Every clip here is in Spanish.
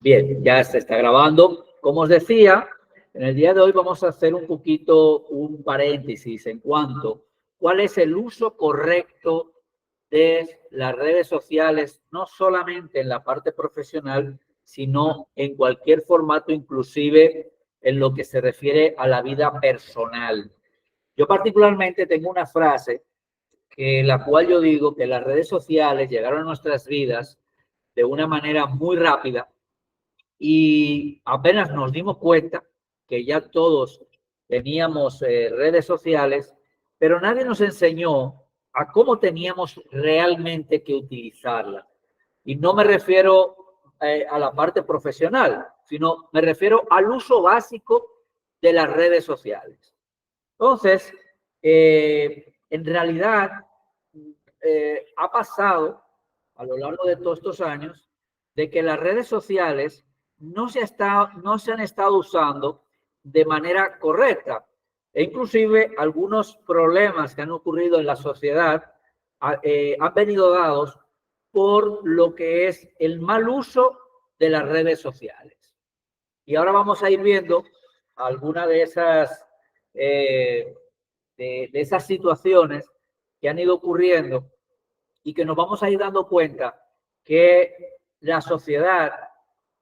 Bien, ya se está grabando. Como os decía, en el día de hoy vamos a hacer un poquito un paréntesis en cuanto cuál es el uso correcto de las redes sociales, no solamente en la parte profesional, sino en cualquier formato, inclusive en lo que se refiere a la vida personal. Yo particularmente tengo una frase que la cual yo digo que las redes sociales llegaron a nuestras vidas de una manera muy rápida y apenas nos dimos cuenta que ya todos teníamos redes sociales, pero nadie nos enseñó a cómo teníamos realmente que utilizarla. Y no me refiero a la parte profesional, sino me refiero al uso básico de las redes sociales. Entonces, en realidad, ha pasado a lo largo de todos estos años de que las redes sociales no se han estado usando de manera correcta. E inclusive algunos problemas que han ocurrido en la sociedad han venido dados por lo que es el mal uso de las redes sociales. Y ahora vamos a ir viendo algunas de esas situaciones que han ido ocurriendo y que nos vamos a ir dando cuenta que la sociedad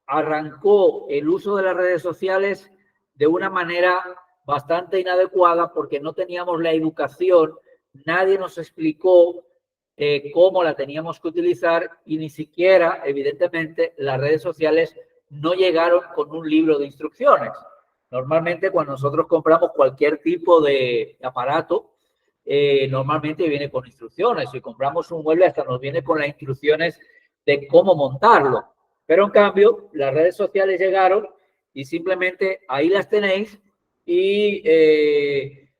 arrancó el uso de las redes sociales de una manera bastante inadecuada porque no teníamos la educación, nadie nos explicó cómo la teníamos que utilizar y ni siquiera, evidentemente, las redes sociales no llegaron con un libro de instrucciones. Normalmente cuando nosotros compramos cualquier tipo de aparato, normalmente viene con instrucciones. Si compramos un mueble, hasta nos viene con las instrucciones de cómo montarlo. Pero en cambio, las redes sociales llegaron y simplemente ahí las tenéis y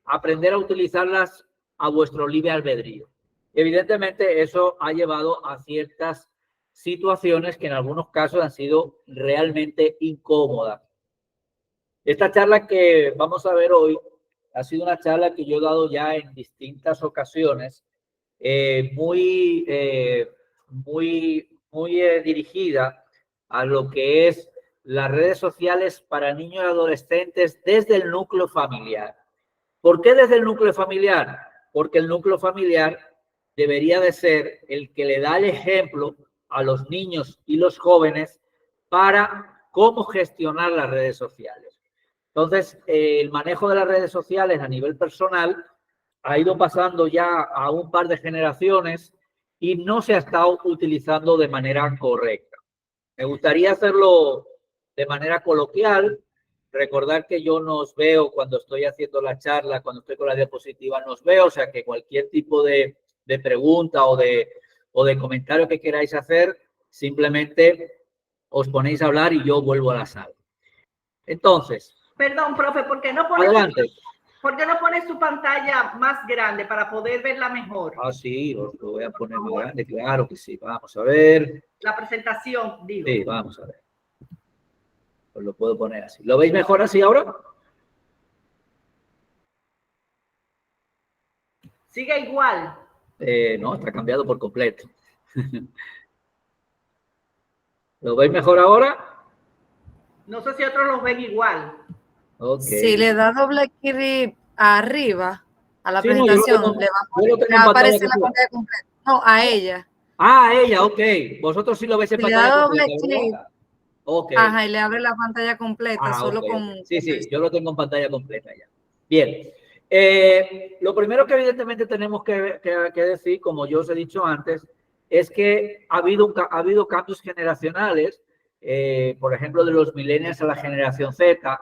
aprender a utilizarlas a vuestro libre albedrío. Evidentemente, eso ha llevado a ciertas situaciones que en algunos casos han sido realmente incómodas. Esta charla que vamos a ver hoy ha sido una charla que yo he dado ya en distintas ocasiones, muy dirigida a lo que es las redes sociales para niños y adolescentes desde el núcleo familiar. ¿Por qué desde el núcleo familiar? Porque el núcleo familiar debería de ser el que le da el ejemplo a los niños y los jóvenes para cómo gestionar las redes sociales. Entonces, el manejo de las redes sociales a nivel personal ha ido pasando ya a un par de generaciones y no se ha estado utilizando de manera correcta. Me gustaría hacerlo de manera coloquial, recordar que yo nos veo cuando estoy haciendo la charla, cuando estoy con la diapositiva nos veo, o sea que cualquier tipo de pregunta o de comentario que queráis hacer, simplemente os ponéis a hablar y yo vuelvo a la sala. Entonces. Perdón, profe, ¿por qué no pones tu pantalla más grande para poder verla mejor? Ah, sí, lo voy a poner más grande, claro que sí. Vamos a ver. La presentación, digo. Sí, vamos a ver. Pues lo puedo poner así. ¿Lo veis mejor así ahora? Sigue igual. No, está cambiado por completo. ¿Lo veis mejor ahora? No sé si otros los ven igual. Okay. Si le da doble clic arriba a la presentación, le va a aparecer la pantalla completa. No, a ella. Ah, a ella, ok. Vosotros sí lo veis en pantalla completa. Le da doble clic. Okay. Ajá, y le abre la pantalla completa solo okay, con... Sí, sí, yo lo tengo en pantalla completa ya. Bien. Lo primero que evidentemente tenemos que decir, como yo os he dicho antes, es que ha habido cambios generacionales, por ejemplo, de los millennials a la generación Z,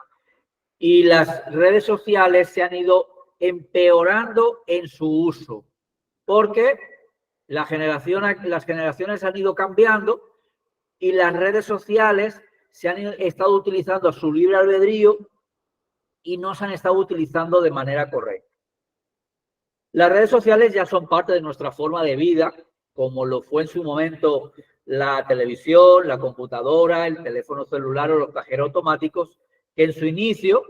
y las redes sociales se han ido empeorando en su uso, porque las generaciones han ido cambiando y las redes sociales se han estado utilizando a su libre albedrío y no se han estado utilizando de manera correcta. Las redes sociales ya son parte de nuestra forma de vida, como lo fue en su momento la televisión, la computadora, el teléfono celular o los cajeros automáticos, que en su inicio,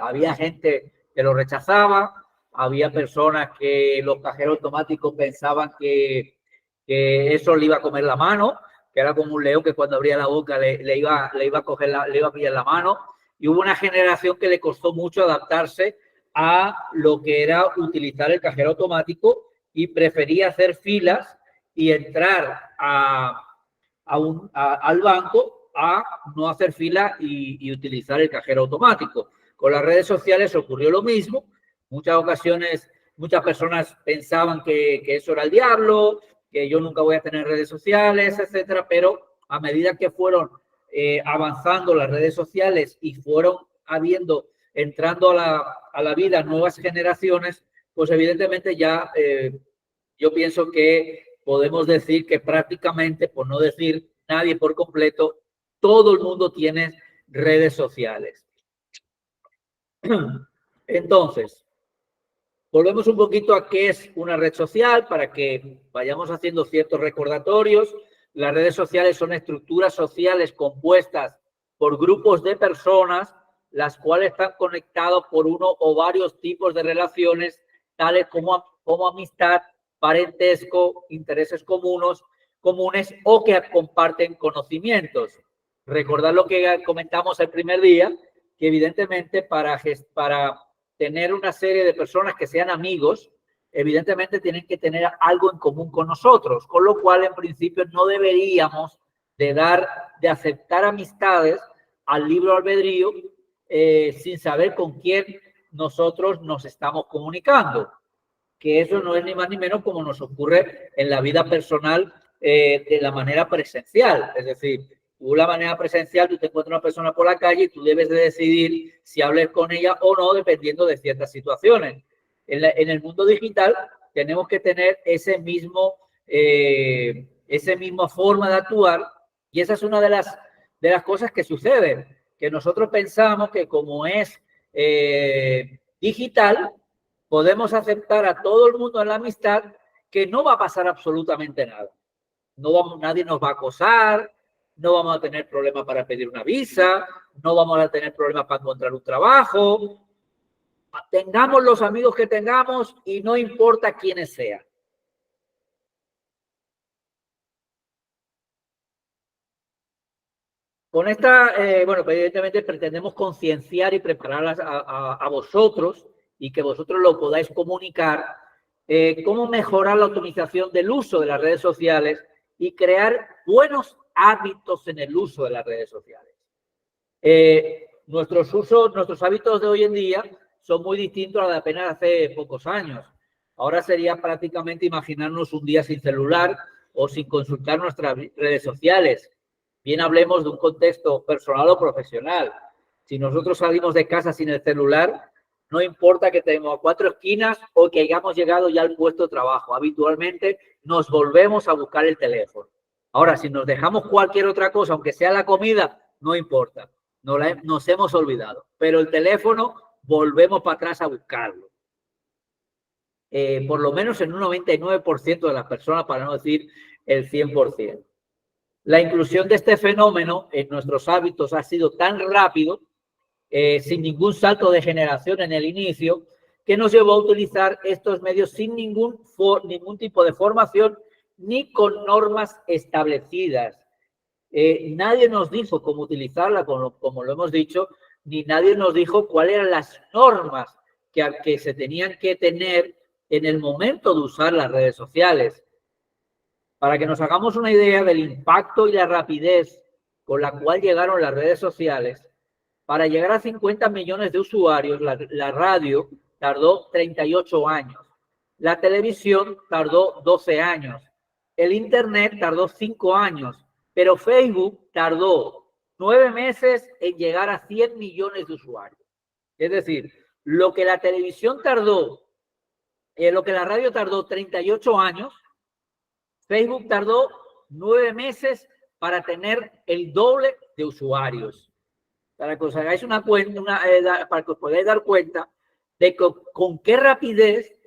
había gente que lo rechazaba, había personas que los cajeros automáticos pensaban que eso le iba a comer la mano, que era como un león que cuando abría la boca le iba a pillar la mano. Y hubo una generación que le costó mucho adaptarse a lo que era utilizar el cajero automático y prefería hacer filas y entrar al banco a no hacer fila y utilizar el cajero automático. Con las redes sociales ocurrió lo mismo. Muchas ocasiones, muchas personas pensaban que eso era el diablo, que yo nunca voy a tener redes sociales, etcétera, pero a medida que fueron avanzando las redes sociales y fueron entrando a la vida nuevas generaciones, pues evidentemente ya yo pienso que podemos decir que prácticamente, por no decir nadie por completo, todo el mundo tiene redes sociales. Entonces, volvemos un poquito a qué es una red social para que vayamos haciendo ciertos recordatorios. Las redes sociales son estructuras sociales compuestas por grupos de personas, las cuales están conectados por uno o varios tipos de relaciones, tales como amistad, parentesco, intereses comunes o que comparten conocimientos. Recordar lo que comentamos el primer día, que evidentemente para tener una serie de personas que sean amigos, evidentemente tienen que tener algo en común con nosotros, con lo cual en principio no deberíamos de aceptar amistades al libre albedrío sin saber con quién nosotros nos estamos comunicando, que eso no es ni más ni menos como nos ocurre en la vida personal de la manera presencial. Es decir, tú la manera presencial, tú te encuentras una persona por la calle y tú debes de decidir si hables con ella o no, dependiendo de ciertas situaciones. En el mundo digital tenemos que tener esa misma forma de actuar, y esa es una de las cosas que suceden, que nosotros pensamos que como es digital, podemos aceptar a todo el mundo en la amistad, que no va a pasar absolutamente nada. Nadie nos va a acosar, no vamos a tener problemas para pedir una visa, no vamos a tener problemas para encontrar un trabajo. Tengamos los amigos que tengamos y no importa quiénes sean. Con esta, bueno, pues evidentemente pretendemos concienciar y preparar a vosotros y que vosotros lo podáis comunicar, cómo mejorar la optimización del uso de las redes sociales y crear buenos hábitos en el uso de las redes sociales. Nuestros hábitos de hoy en día son muy distintos a los de apenas hace pocos años. Ahora sería prácticamente imaginarnos un día sin celular o sin consultar nuestras redes sociales. Bien hablemos de un contexto personal o profesional. Si nosotros salimos de casa sin el celular, no importa que tengamos 4 esquinas o que hayamos llegado ya al puesto de trabajo. Habitualmente nos volvemos a buscar el teléfono. Ahora, si nos dejamos cualquier otra cosa, aunque sea la comida, no importa. Nos hemos olvidado. Pero el teléfono, volvemos para atrás a buscarlo. Por lo menos en un 99% de las personas, para no decir el 100%. La inclusión de este fenómeno en nuestros hábitos ha sido tan rápido, sin ningún salto de generación en el inicio, que nos llevó a utilizar estos medios sin ningún tipo de formación ni con normas establecidas. Nadie nos dijo cómo utilizarla, como lo hemos dicho, ni nadie nos dijo cuáles eran las normas que se tenían que tener en el momento de usar las redes sociales. Para que nos hagamos una idea del impacto y la rapidez con la cual llegaron las redes sociales, para llegar a 50 millones de usuarios, la radio tardó 38 años, la televisión tardó 12 años, el Internet tardó 5 años, pero Facebook tardó 9 meses en llegar a 100 millones de usuarios. Es decir, lo que la televisión tardó, lo que la radio tardó 38 años, Facebook tardó 9 meses para tener el doble de usuarios. Para que os hagáis una cuenta, para que os podáis dar cuenta de con qué rapidez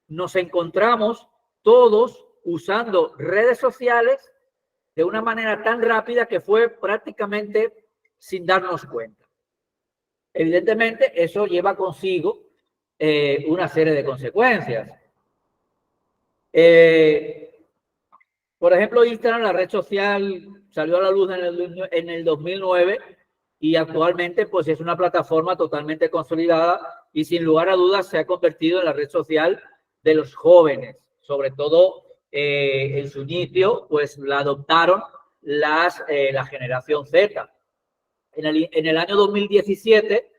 nos encontramos todos usando redes sociales de una manera tan rápida que fue prácticamente sin darnos cuenta. Evidentemente, eso lleva consigo una serie de consecuencias. Por ejemplo, Instagram, la red social, salió a la luz en el 2009 y actualmente pues es una plataforma totalmente consolidada y sin lugar a dudas se ha convertido en la red social de los jóvenes, sobre todo en su inicio, pues la adoptaron la generación Z. En el año 2017,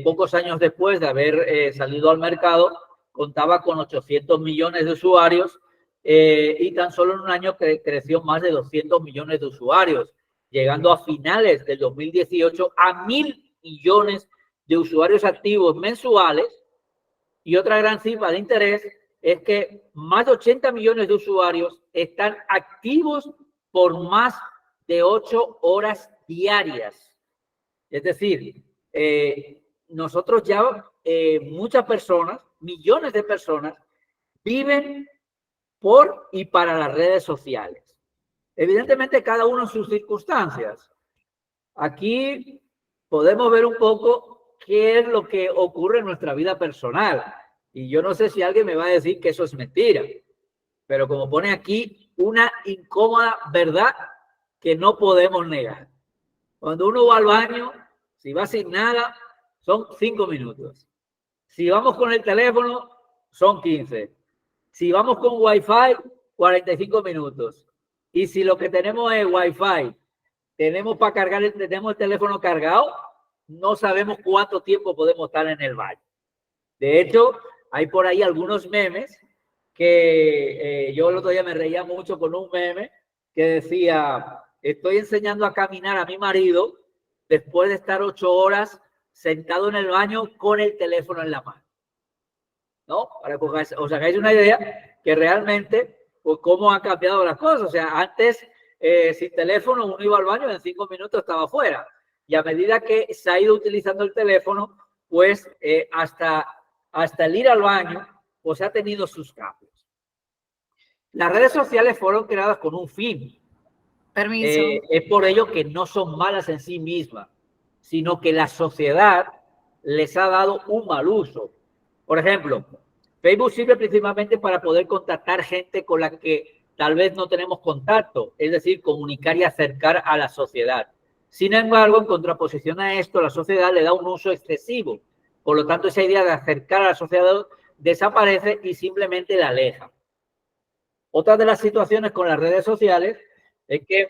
pocos años después de haber salido al mercado, contaba con 800 millones de usuarios y tan solo en un año creció más de 200 millones de usuarios, llegando a finales del 2018 a 1.000 millones de usuarios activos mensuales. Y otra gran cifra de interés es que más de 80 millones de usuarios están activos por más de 8 horas diarias. Es decir, nosotros ya, muchas personas, millones de personas, viven por y para las redes sociales. Evidentemente, cada uno en sus circunstancias. Aquí podemos ver un poco qué es lo que ocurre en nuestra vida personal. Y yo no sé si alguien me va a decir que eso es mentira, pero como pone aquí, una incómoda verdad que no podemos negar. Cuando uno va al baño, si va sin nada, son 5 minutos. Si vamos con el teléfono, son 15. Si vamos con Wi-Fi, 45 minutos. Y si lo que tenemos es Wi-Fi, tenemos para cargar, tenemos el teléfono cargado, no sabemos cuánto tiempo podemos estar en el baño. De hecho, hay por ahí algunos memes que yo el otro día me reía mucho con un meme que decía: estoy enseñando a caminar a mi marido después de estar 8 horas sentado en el baño con el teléfono en la mano. ¿No? Para que os hagáis una idea que realmente, pues, cómo han cambiado las cosas. O sea, antes, sin teléfono, uno iba al baño y en 5 minutos estaba fuera. Y a medida que se ha ido utilizando el teléfono, pues hasta el ir al baño, pues ha tenido sus cambios. Las redes sociales fueron creadas con un fin. Permiso. Es por ello que no son malas en sí mismas, sino que la sociedad les ha dado un mal uso. Por ejemplo, Facebook sirve principalmente para poder contactar gente con la que tal vez no tenemos contacto, es decir, comunicar y acercar a la sociedad. Sin embargo, en contraposición a esto, la sociedad le da un uso excesivo. Por lo tanto, esa idea de acercar a la sociedad desaparece y simplemente la aleja. Otra de las situaciones con las redes sociales es que,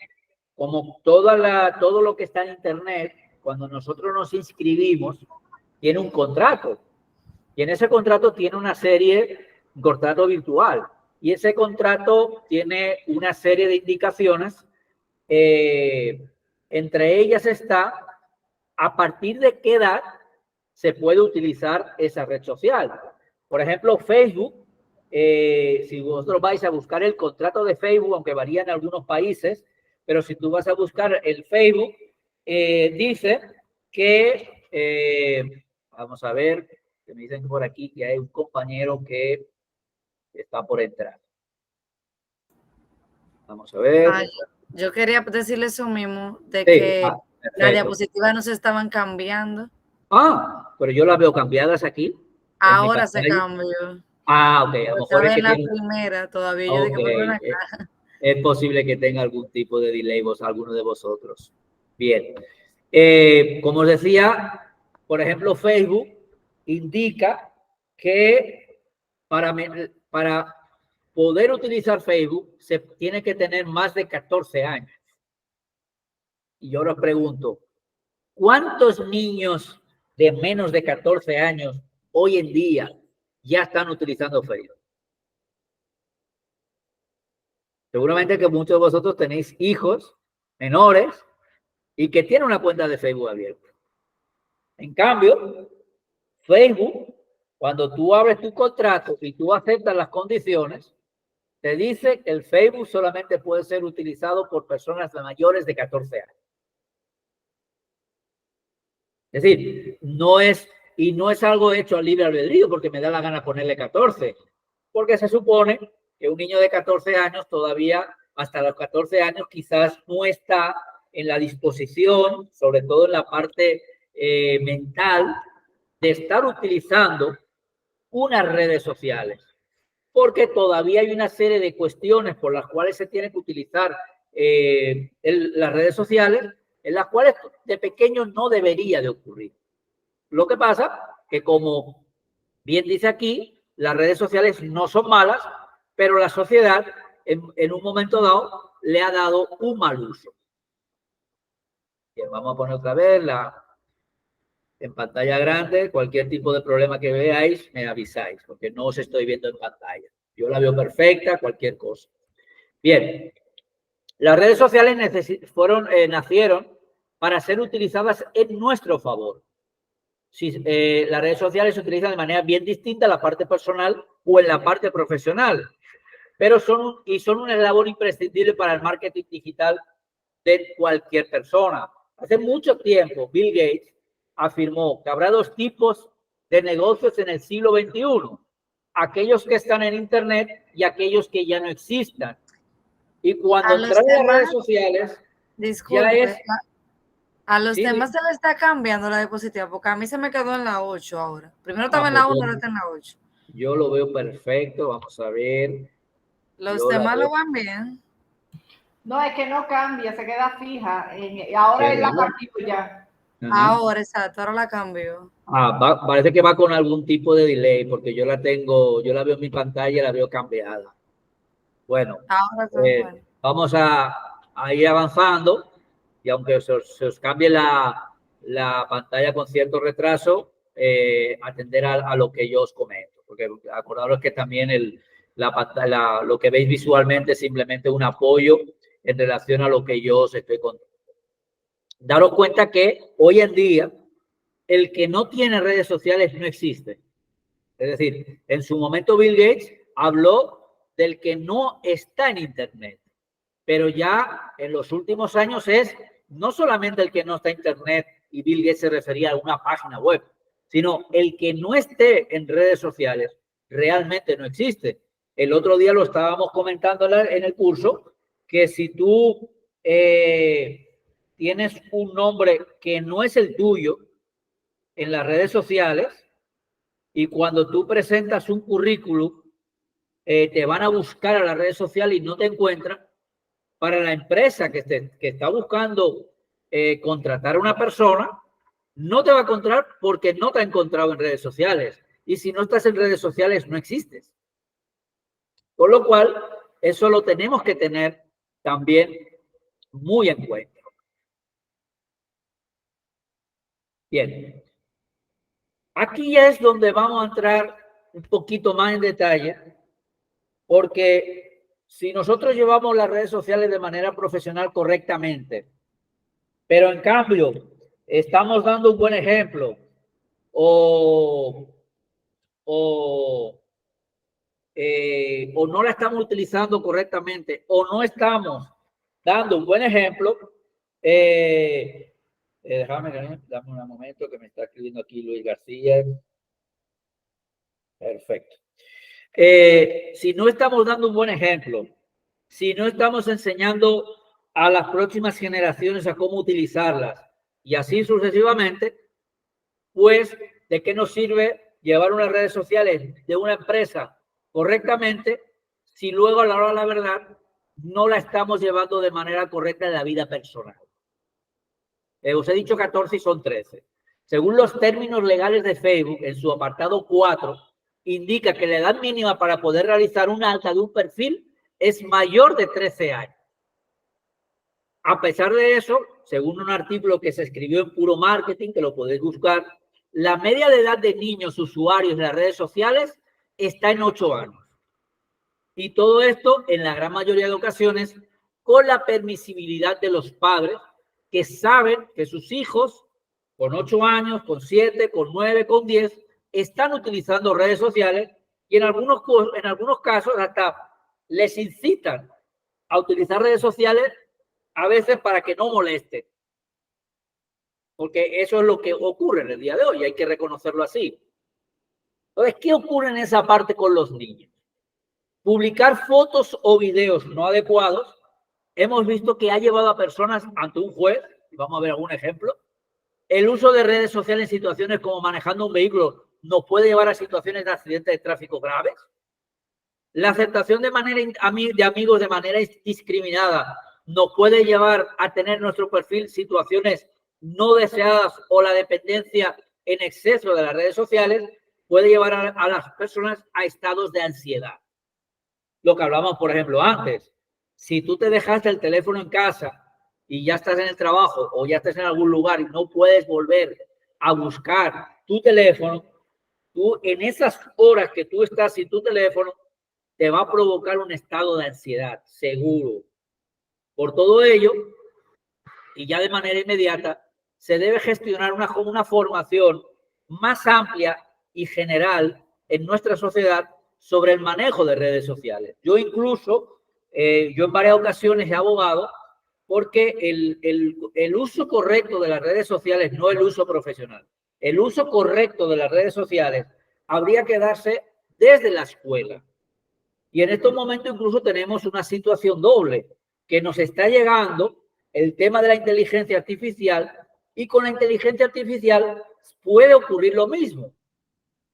como todo lo que está en Internet, cuando nosotros nos inscribimos, tiene un contrato. Y en ese contrato tiene una serie, un contrato virtual. Y ese contrato tiene una serie de indicaciones. Entre ellas está a partir de qué edad se puede utilizar esa red social. Por ejemplo, Facebook. Si vosotros vais a buscar el contrato de Facebook, aunque varía en algunos países, pero si tú vas a buscar el Facebook, dice que, vamos a ver, que me dicen por aquí que hay un compañero que está por entrar. Vamos a ver. Yo quería decirle eso mismo, de que las diapositivas no se estaban cambiando. Pero yo las veo cambiadas aquí. Ahora se cambió. Ok. A lo mejor es que la primera todavía. Yo dije, es posible que tenga algún tipo de delay alguno de vosotros. Bien. Como os decía, por ejemplo, Facebook indica que para poder utilizar Facebook se tiene que tener más de 14 años. Y yo os pregunto, ¿cuántos niños de menos de 14 años hoy en día ya están utilizando Facebook? Seguramente que muchos de vosotros tenéis hijos menores y que tienen una cuenta de Facebook abierta. En cambio, Facebook, cuando tú abres tu contrato y tú aceptas las condiciones, te dice que el Facebook solamente puede ser utilizado por personas mayores de 14 años. Es decir, no es algo hecho al libre albedrío porque me da la gana ponerle 14, porque se supone que un niño de 14 años todavía, hasta los 14 años, quizás no está en la disposición, sobre todo en la parte mental, de estar utilizando unas redes sociales. porque todavía hay una serie de cuestiones por las cuales se tiene que utilizar las redes sociales, en las cuales de pequeño no debería de ocurrir. Lo que pasa que, como bien dice aquí, las redes sociales no son malas, pero la sociedad en un momento dado le ha dado un mal uso. Bien, vamos a poner otra vez en pantalla grande. Cualquier tipo de problema que veáis, me avisáis, porque no os estoy viendo en pantalla. Yo la veo perfecta, cualquier cosa. Bien, las redes sociales nacieron para ser utilizadas en nuestro favor. Si las redes sociales se utilizan de manera bien distinta en la parte personal o en la parte profesional, pero son un eslabón imprescindible para el marketing digital de cualquier persona. Hace mucho tiempo, Bill Gates afirmó que habrá dos tipos de negocios en el siglo XXI: aquellos que están en Internet y aquellos que ya no existan. Y cuando entran en las redes sociales, disculpe, a los demás se le está cambiando la diapositiva, porque a mí se me quedó en la 8 ahora. Primero estaba en la 1, ahora está en la 8. Yo lo veo perfecto, vamos a ver. Los demás lo van bien. No, es que no cambia, se queda fija. Ahora es la cambió ya. Ahora, exacto, ahora la cambió. Parece que va con algún tipo de delay, porque yo la veo en mi pantalla, la veo cambiada. Bueno, vamos a ir avanzando, y aunque se os cambie la pantalla con cierto retraso, atender a lo que yo os comento, porque acordaros que también lo que veis visualmente es simplemente un apoyo en relación a lo que yo os estoy contando. Daros cuenta que hoy en día el que no tiene redes sociales no existe. Es decir, en su momento Bill Gates habló del que no está en Internet, pero ya en los últimos años es no solamente el que no está en Internet, y Bill Gates se refería a una página web, sino el que no esté en redes sociales realmente no existe. El otro día lo estábamos comentando en el curso, que si tú tienes un nombre que no es el tuyo en las redes sociales, y cuando tú presentas un currículum, te van a buscar a las redes sociales y no te encuentran, para la empresa que está buscando contratar a una persona, no te va a encontrar porque no te ha encontrado en redes sociales. Y si no estás en redes sociales, no existes. Con lo cual, eso lo tenemos que tener también muy en cuenta. Bien. Aquí ya es donde vamos a entrar un poquito más en detalle, porque si nosotros llevamos las redes sociales de manera profesional correctamente, pero en cambio estamos dando un buen ejemplo o no la estamos utilizando correctamente, o no estamos dando un buen ejemplo, dame un momento que me está escribiendo aquí Luis García. Perfecto. Si no estamos dando un buen ejemplo, si no estamos enseñando a las próximas generaciones a cómo utilizarlas, y así sucesivamente, pues, ¿de qué nos sirve llevar unas redes sociales de una empresa correctamente si luego, a la hora de la verdad, no la estamos llevando de manera correcta en la vida personal? Os he dicho 14 y son 13. Según los términos legales de Facebook, en su apartado 4, indica que la edad mínima para poder realizar un alta de un perfil es mayor de 13 años. A pesar de eso, según un artículo que se escribió en Puro Marketing, que lo podéis buscar, la media de edad de niños usuarios de las redes sociales está en 8 años. Y todo esto, en la gran mayoría de ocasiones, con la permisibilidad de los padres, que saben que sus hijos, con 8 años, con 7, con 9, con 10, están utilizando redes sociales, y en algunos casos hasta les incitan a utilizar redes sociales, a veces para que no molesten. Porque eso es lo que ocurre en el día de hoy, hay que reconocerlo así. Entonces, ¿qué ocurre en esa parte con los niños? Publicar fotos o videos no adecuados, hemos visto que ha llevado a personas ante un juez, y vamos a ver algún ejemplo. El uso de redes sociales en situaciones como manejando un vehículo nos puede llevar a situaciones de accidentes de tráfico graves. La aceptación de amigos de manera indiscriminada nos puede llevar a tener en nuestro perfil situaciones no deseadas, o la dependencia en exceso de las redes sociales puede llevar a las personas a estados de ansiedad. Lo que hablamos, por ejemplo, antes. Si tú te dejaste el teléfono en casa y ya estás en el trabajo o ya estás en algún lugar y no puedes volver a buscar tu teléfono, tú en esas horas que tú estás sin tu teléfono, te va a provocar un estado de ansiedad, seguro. Por todo ello, y ya de manera inmediata, se debe gestionar una formación más amplia y general en nuestra sociedad sobre el manejo de redes sociales. Yo incluso, yo en varias ocasiones he abogado porque el uso correcto de las redes sociales, no el uso profesional, el uso correcto de las redes sociales habría que darse desde la escuela. Y en estos momentos incluso tenemos una situación doble, que nos está llegando el tema de la inteligencia artificial, y con la inteligencia artificial puede ocurrir lo mismo,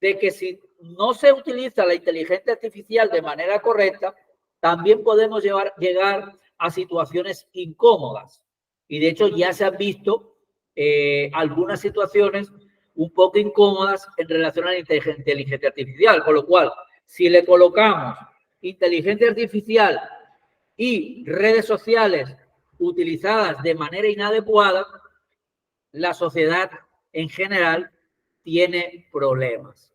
de que si no se utiliza la inteligencia artificial de manera correcta, también podemos llegar a situaciones incómodas. Y de hecho ya se han visto algunas situaciones un poco incómodas en relación a la inteligencia artificial, con lo cual, si le colocamos inteligencia artificial y redes sociales utilizadas de manera inadecuada, la sociedad en general tiene problemas.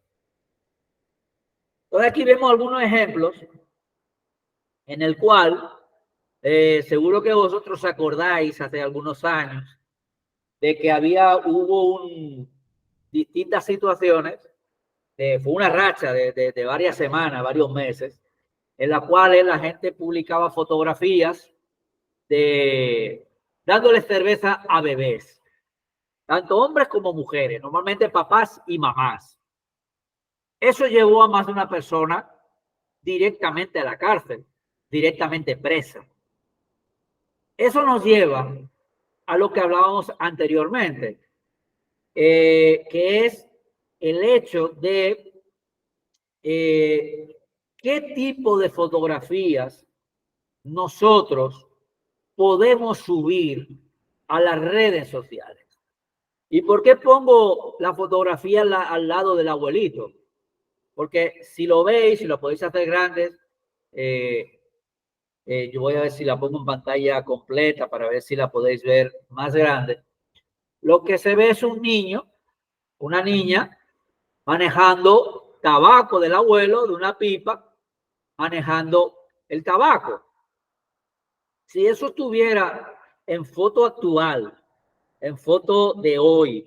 Entonces aquí vemos algunos ejemplos en el cual seguro que vosotros acordáis hace algunos años de que hubo distintas situaciones, fue una racha de varias semanas, varios meses, en la cual la gente publicaba fotografías dándole cerveza a bebés, tanto hombres como mujeres, normalmente papás y mamás. Eso llevó a más de una persona directamente a la cárcel, directamente presa. Eso nos lleva a lo que hablábamos anteriormente, que es el hecho de qué tipo de fotografías nosotros podemos subir a las redes sociales. ¿Y por qué pongo la fotografía al lado del abuelito? Porque si lo veis, si lo podéis hacer grandes, yo voy a ver si la pongo en pantalla completa para ver si la podéis ver más grande. Lo que se ve es un niño, una niña, manejando tabaco del abuelo, de una pipa, manejando el tabaco. Si eso estuviera en foto actual, en foto de hoy,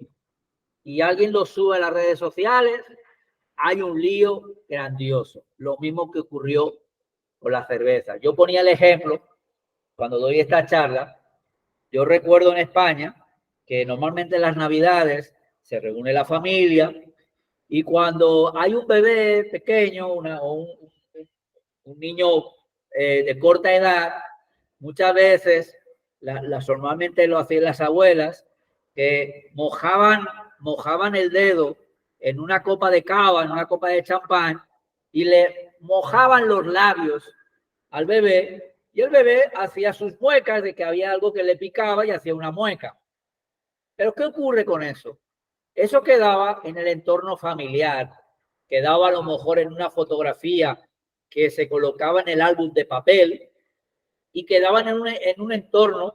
y alguien lo sube a las redes sociales, hay un lío grandioso. Lo mismo que ocurrió con la cerveza. Yo ponía el ejemplo, cuando doy esta charla, yo recuerdo en España que normalmente en las Navidades se reúne la familia, y cuando hay un bebé pequeño un niño de corta edad, muchas veces, normalmente lo hacían las abuelas, que mojaban el dedo en una copa de cava, en una copa de champán, y le mojaban los labios al bebé, y el bebé hacía sus muecas de que había algo que le picaba y hacía una mueca. Pero ¿qué ocurre con eso? Eso quedaba en el entorno familiar, quedaba a lo mejor en una fotografía que se colocaba en el álbum de papel, y quedaban en un entorno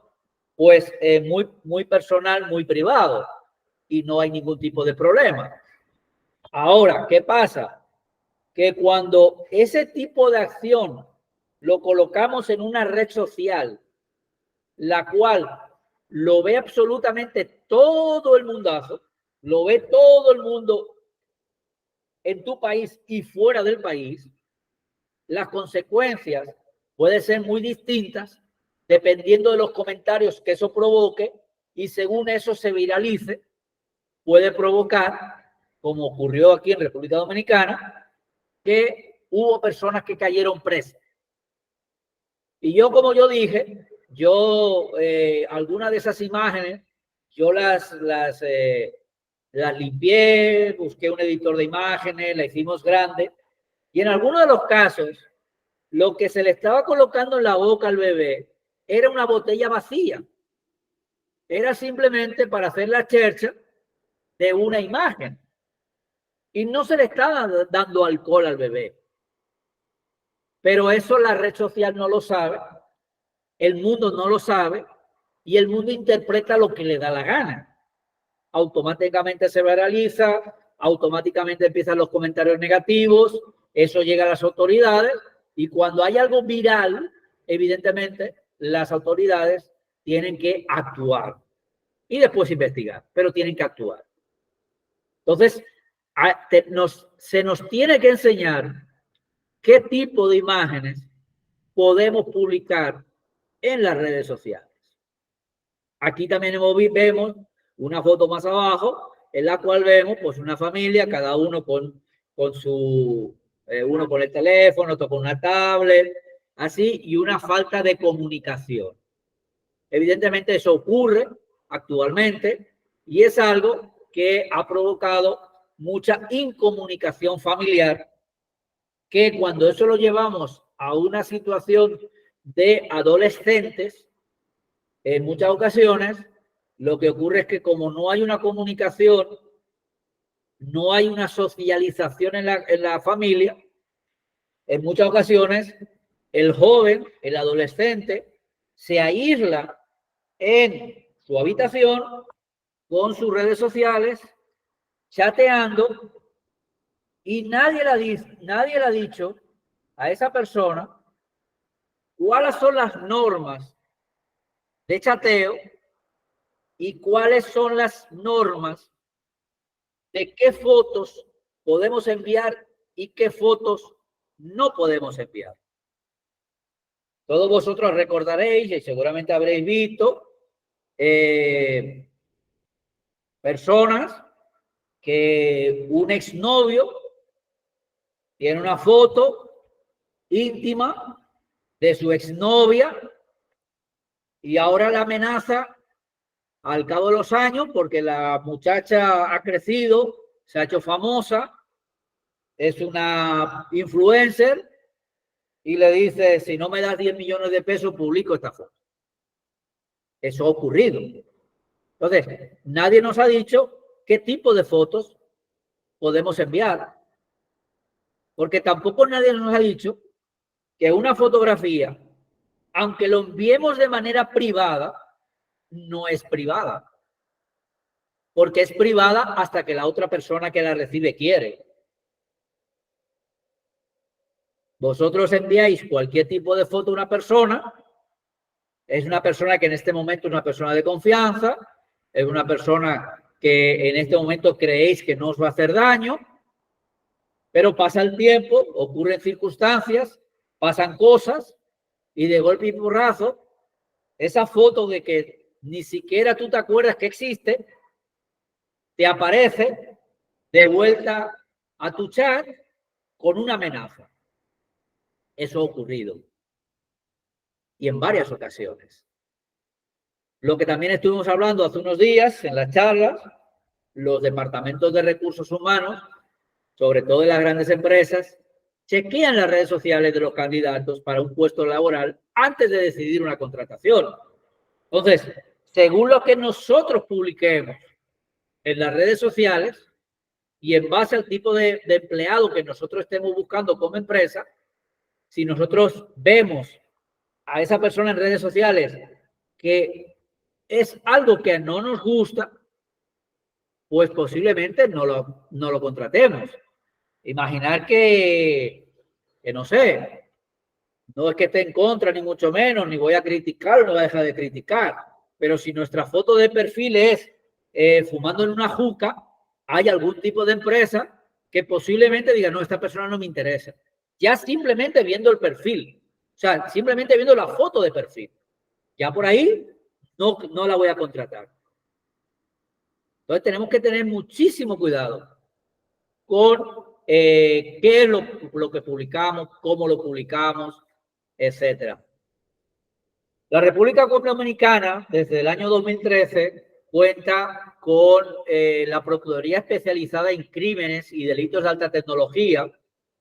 pues muy personal, muy privado, y no hay ningún tipo de problema. Ahora, ¿qué pasa? Que cuando ese tipo de acción lo colocamos en una red social, la cual lo ve absolutamente todo el mundazo, lo ve todo el mundo en tu país y fuera del país, las consecuencias pueden ser muy distintas dependiendo de los comentarios que eso provoque, y según eso se viralice, puede provocar, como ocurrió aquí en República Dominicana, que hubo personas que cayeron presas. Y yo, como yo dije, algunas de esas imágenes, yo las limpié, busqué un editor de imágenes, la hicimos grande, y en algunos de los casos lo que se le estaba colocando en la boca al bebé era una botella vacía. Era simplemente para hacer la chercha de una imagen. Y no se le estaba dando alcohol al bebé. Pero eso la red social no lo sabe, el mundo no lo sabe, y el mundo interpreta lo que le da la gana. Automáticamente se viraliza, automáticamente empiezan los comentarios negativos, eso llega a las autoridades, y cuando hay algo viral, evidentemente las autoridades tienen que actuar y después investigar, pero tienen que actuar. Entonces, se nos tiene que enseñar qué tipo de imágenes podemos publicar en las redes sociales. Aquí también vemos una foto más abajo en la cual vemos pues una familia, cada uno con su, uno con el teléfono, otro con una tablet, así, y una falta de comunicación. Evidentemente eso ocurre actualmente y es algo que ha provocado mucha incomunicación familiar, que cuando eso lo llevamos a una situación de adolescentes, en muchas ocasiones lo que ocurre es que como no hay una comunicación, no hay una socialización en la familia, en muchas ocasiones el joven, el adolescente, se aísla en su habitación con sus redes sociales, chateando, y nadie le ha dicho a esa persona cuáles son las normas de chateo y cuáles son las normas de qué fotos podemos enviar y qué fotos no podemos enviar. Todos vosotros recordaréis y seguramente habréis visto personas que un exnovio tiene una foto íntima de su exnovia y ahora la amenaza al cabo de los años porque la muchacha ha crecido, se ha hecho famosa, es una influencer y le dice, si no me das 10 millones de pesos, publico esta foto. Eso ha ocurrido. Entonces, nadie nos ha dicho qué tipo de fotos podemos enviar. Porque tampoco nadie nos ha dicho que una fotografía, aunque lo enviemos de manera privada, no es privada. Porque es privada hasta que la otra persona que la recibe quiere. Vosotros enviáis cualquier tipo de foto a una persona, es una persona que en este momento es una persona de confianza, es una persona que en este momento creéis que no os va a hacer daño, pero pasa el tiempo, ocurren circunstancias, pasan cosas y de golpe y porrazo, esa foto de que ni siquiera tú te acuerdas que existe, te aparece de vuelta a tu chat con una amenaza. Eso ha ocurrido. Y en varias ocasiones. Lo que también estuvimos hablando hace unos días en las charlas, los departamentos de recursos humanos, sobre todo en las grandes empresas, chequean las redes sociales de los candidatos para un puesto laboral antes de decidir una contratación. Entonces, según lo que nosotros publiquemos en las redes sociales y en base al tipo de empleado que nosotros estemos buscando como empresa, si nosotros vemos a esa persona en redes sociales que es algo que no nos gusta, pues posiblemente no lo contratemos. Imaginar que no sé, no es que esté en contra, ni mucho menos, ni voy a criticar, no voy a dejar de criticar, pero si nuestra foto de perfil es fumando en una juca, hay algún tipo de empresa que posiblemente diga, no, esta persona no me interesa. Ya simplemente viendo el perfil, o sea, simplemente viendo la foto de perfil, ya por ahí no la voy a contratar. Entonces tenemos que tener muchísimo cuidado con qué es lo que publicamos, cómo lo publicamos, etcétera. La República Dominicana, desde el año 2013, cuenta con la Procuraduría Especializada en Crímenes y Delitos de Alta Tecnología,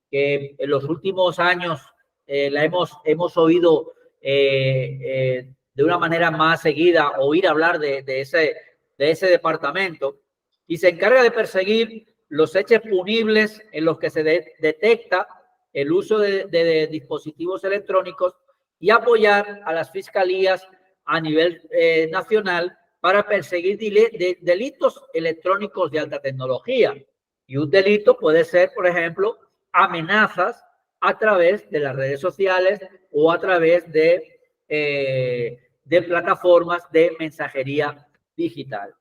que en los últimos años la hemos oído de una manera más seguida, oír hablar de ese departamento, y se encarga de perseguir los hechos punibles en los que se detecta el uso de dispositivos electrónicos y apoyar a las fiscalías a nivel nacional para perseguir delitos electrónicos de alta tecnología. Y un delito puede ser, por ejemplo, amenazas a través de las redes sociales o a través de plataformas de mensajería digital.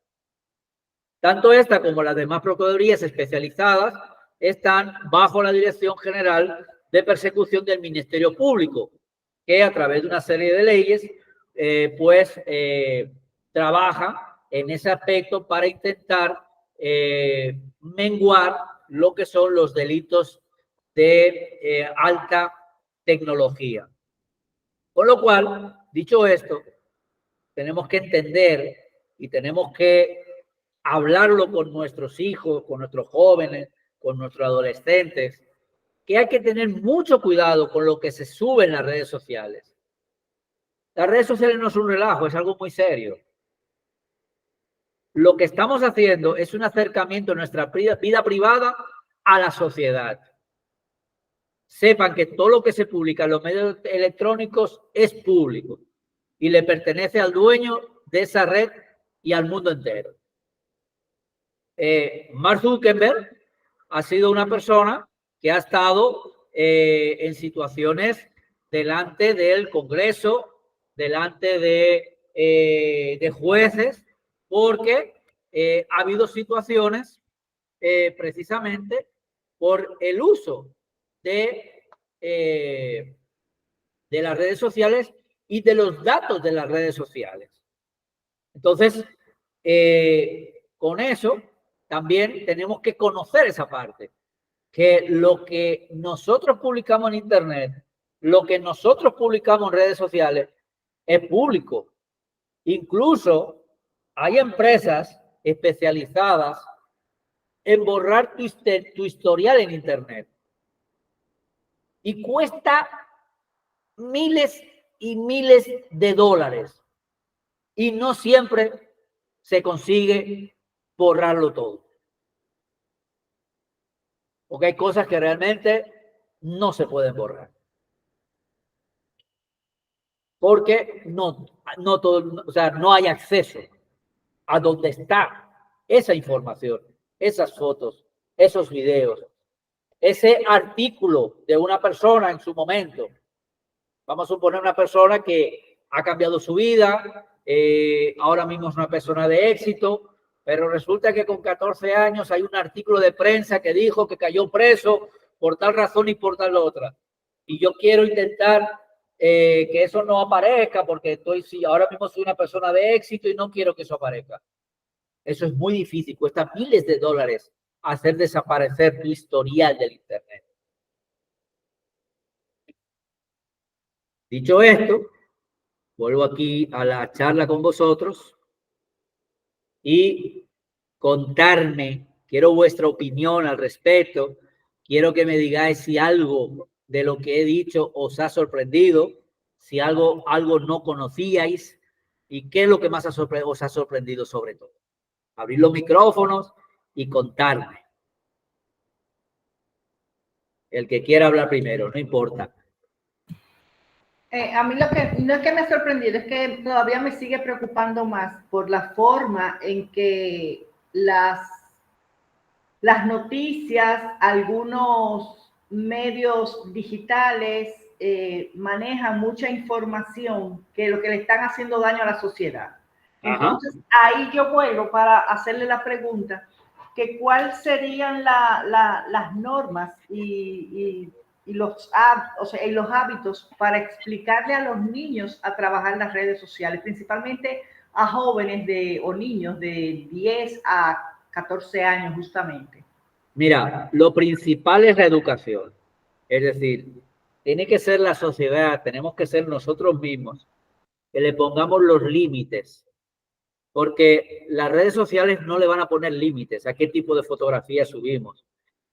Tanto esta como las demás procuradurías especializadas están bajo la Dirección General de Persecución del Ministerio Público, que a través de una serie de leyes, trabaja en ese aspecto para intentar menguar lo que son los delitos de alta tecnología. Con lo cual, dicho esto, tenemos que entender y tenemos que hablarlo con nuestros hijos, con nuestros jóvenes, con nuestros adolescentes, que hay que tener mucho cuidado con lo que se sube en las redes sociales. Las redes sociales no son un relajo, es algo muy serio. Lo que estamos haciendo es un acercamiento de nuestra vida privada a la sociedad. Sepan que todo lo que se publica en los medios electrónicos es público y le pertenece al dueño de esa red y al mundo entero. Mark Zuckerberg ha sido una persona que ha estado en situaciones delante del Congreso, delante de jueces, porque ha habido situaciones precisamente por el uso de las redes sociales y de los datos de las redes sociales. Entonces, con eso también tenemos que conocer esa parte, que lo que nosotros publicamos en Internet, lo que nosotros publicamos en redes sociales es público. Incluso hay empresas especializadas en borrar tu historial en Internet. Y cuesta miles y miles de dólares. Y no siempre se consigue borrarlo todo. Porque hay cosas que realmente no se pueden borrar. Porque no todo, o sea, no hay acceso a donde está esa información, esas fotos, esos videos, ese artículo de una persona en su momento. Vamos a suponer una persona que ha cambiado su vida, ahora mismo es una persona de éxito, pero resulta que con 14 años hay un artículo de prensa que dijo que cayó preso por tal razón y por tal otra. Y yo quiero intentar que eso no aparezca porque ahora mismo soy una persona de éxito y no quiero que eso aparezca. Eso es muy difícil, cuesta miles de dólares hacer desaparecer tu historial del Internet. Dicho esto, vuelvo aquí a la charla con vosotros y contarme, quiero vuestra opinión al respecto, quiero que me digáis si algo de lo que he dicho os ha sorprendido, si algo no conocíais y qué es lo que más os ha sorprendido sobre todo. Abrir los micrófonos y contarme. El que quiera hablar primero, no importa. A mí lo que no es que me ha sorprendido, es que todavía me sigue preocupando más por la forma en que las noticias, algunos medios digitales manejan mucha información que lo que le están haciendo daño a la sociedad. Entonces, ahí yo vuelvo para hacerle la pregunta, que cuáles serían las normas y los hábitos para explicarle a los niños a trabajar las redes sociales, principalmente a jóvenes o niños de 10 a 14 años justamente. Mira, lo principal es la educación. Es decir, tiene que ser la sociedad, tenemos que ser nosotros mismos, que le pongamos los límites. Porque las redes sociales no le van a poner límites a qué tipo de fotografía subimos.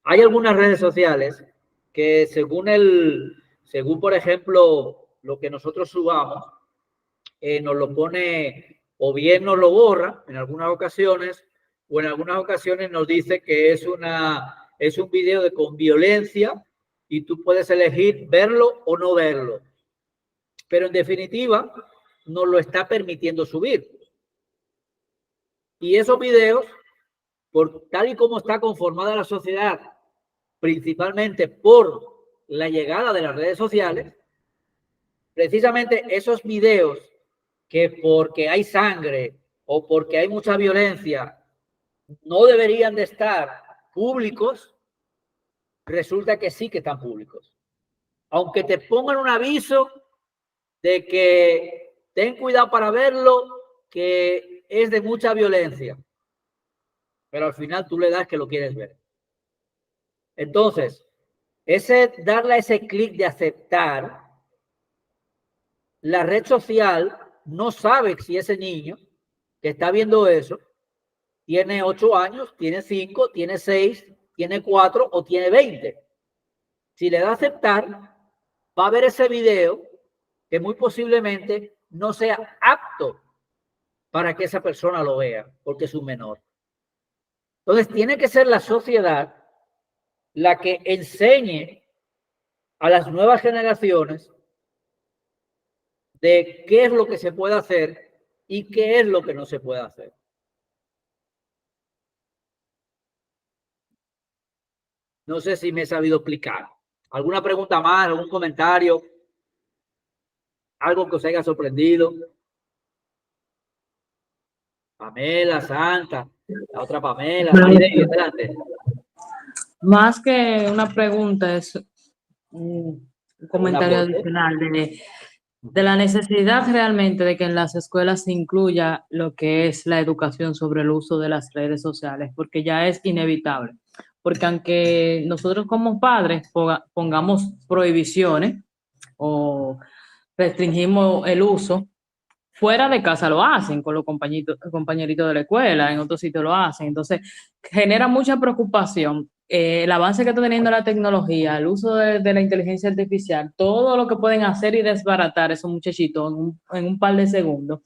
Hay algunas redes sociales que según según, por ejemplo, lo que nosotros subamos, nos lo pone, o bien nos lo borra en algunas ocasiones, o en algunas ocasiones nos dice que es un video con violencia y tú puedes elegir verlo o no verlo. Pero en definitiva, nos lo está permitiendo subir. Y esos videos, por tal y como está conformada la sociedad, principalmente por la llegada de las redes sociales, precisamente esos videos que porque hay sangre o porque hay mucha violencia no deberían de estar públicos, resulta que sí que están públicos. Aunque te pongan un aviso de que ten cuidado para verlo, que es de mucha violencia, pero al final tú le das que lo quieres ver. Entonces, darle a ese clic de aceptar, la red social no sabe si ese niño que está viendo eso tiene 8 años, tiene 5, tiene 6, tiene 4 o tiene 20. Si le da a aceptar, va a ver ese video que muy posiblemente no sea apto para que esa persona lo vea, porque es un menor. Entonces, tiene que ser la sociedad la que enseñe a las nuevas generaciones de qué es lo que se puede hacer y qué es lo que no se puede hacer. No sé si me he sabido explicar. ¿Alguna pregunta más? ¿Algún comentario? ¿Algo que os haya sorprendido? Pamela, Santa, la otra Pamela. Adelante. Más que una pregunta, es un comentario adicional de la necesidad realmente de que en las escuelas se incluya lo que es la educación sobre el uso de las redes sociales, porque ya es inevitable. Porque aunque nosotros como padres pongamos prohibiciones o restringimos el uso, fuera de casa lo hacen con los compañeritos de la escuela, en otros sitios lo hacen. Entonces, genera mucha preocupación el avance que está teniendo la tecnología, el uso de la inteligencia artificial, todo lo que pueden hacer y desbaratar esos muchachitos en un par de segundos,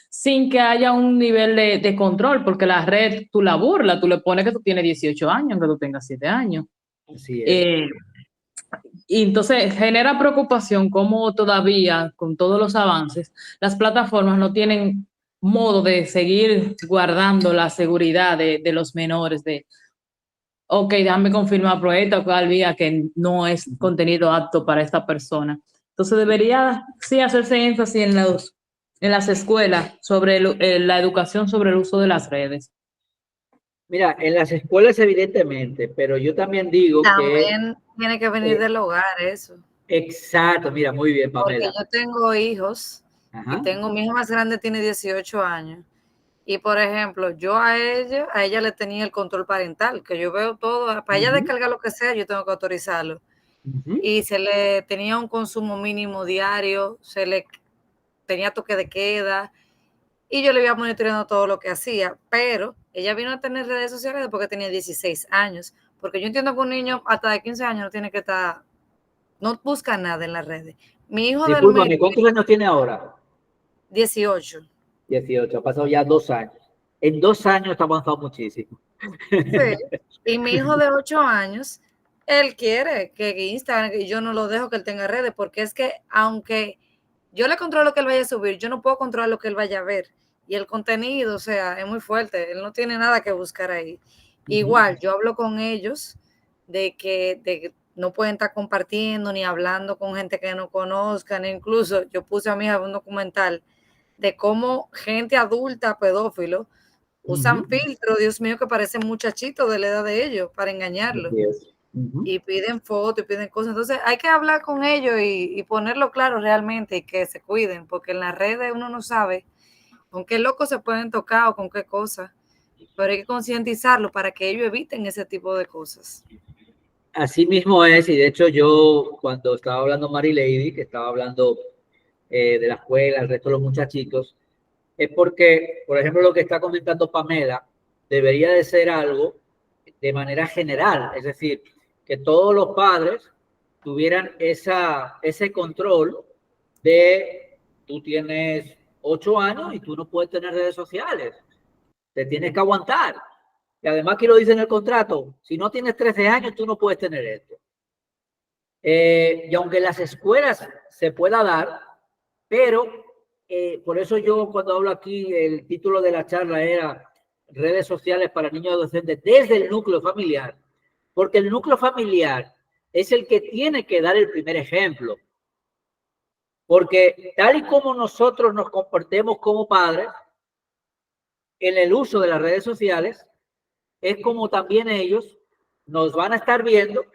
sin que haya un nivel de control, porque la red, tú la burlas, tú le pones que tú tienes 18 años, aunque tú tengas 7 años. Así es. Y entonces genera preocupación cómo todavía, con todos los avances, las plataformas no tienen modo de seguir guardando la seguridad de los menores, ok, déjame confirmar por esta o cual vía que no es contenido apto para esta persona. Entonces debería sí hacerse énfasis en las escuelas sobre la educación sobre el uso de las redes. Mira, en las escuelas evidentemente, pero yo también digo también tiene que venir del hogar eso. Exacto, mira, muy bien, Pamela. Porque yo tengo hijos. Ajá. Y mi hija más grande tiene 18 años. Y, por ejemplo, yo a ella le tenía el control parental, que yo veo todo, para ella descargar lo que sea, yo tengo que autorizarlo. Y se le tenía un consumo mínimo diario, se le tenía toque de queda, y yo le iba monitoreando todo lo que hacía, pero ella vino a tener redes sociales después que tenía 16 años, porque yo entiendo que un niño hasta de 15 años no tiene que estar, no busca nada en las redes. Mi hijo Discúlpame, ¿cuántos años tiene ahora? 18. 18, ha pasado ya 2 años. En 2 años está avanzado muchísimo. Sí, y mi hijo de 8 años, él quiere que Instagram, y yo no lo dejo que él tenga redes, porque es que aunque yo le controlo lo que él vaya a subir, yo no puedo controlar lo que él vaya a ver. Y el contenido, o sea, es muy fuerte, él no tiene nada que buscar ahí. Igual, yo hablo con ellos de que no pueden estar compartiendo ni hablando con gente que no conozcan. Incluso yo puse a mi hija un documental de cómo gente adulta, pedófilo, usan filtros, Dios mío, que parecen muchachitos de la edad de ellos para engañarlos. Y piden fotos y piden cosas. Entonces hay que hablar con ellos y ponerlo claro realmente y que se cuiden, porque en las redes uno no sabe con qué locos se pueden tocar o con qué cosas, pero hay que concientizarlo para que ellos eviten ese tipo de cosas. Así mismo es, y de hecho yo cuando estaba hablando Mary Lady, que estaba hablando de la escuela, el resto de los muchachitos, es porque, por ejemplo, lo que está comentando Pamela, debería de ser algo de manera general, es decir, que todos los padres tuvieran ese control de tú tienes 8 años y tú no puedes tener redes sociales. Te tienes que aguantar. Y además que lo dice en el contrato, si no tienes 13 años, tú no puedes tener esto. Y aunque en las escuelas se pueda dar, pero por eso yo cuando hablo aquí, el título de la charla era redes sociales para niños y adolescentes desde el núcleo familiar, porque el núcleo familiar es el que tiene que dar el primer ejemplo. Porque tal y como nosotros nos comportemos como padres en el uso de las redes sociales, es como también ellos nos van a estar viendo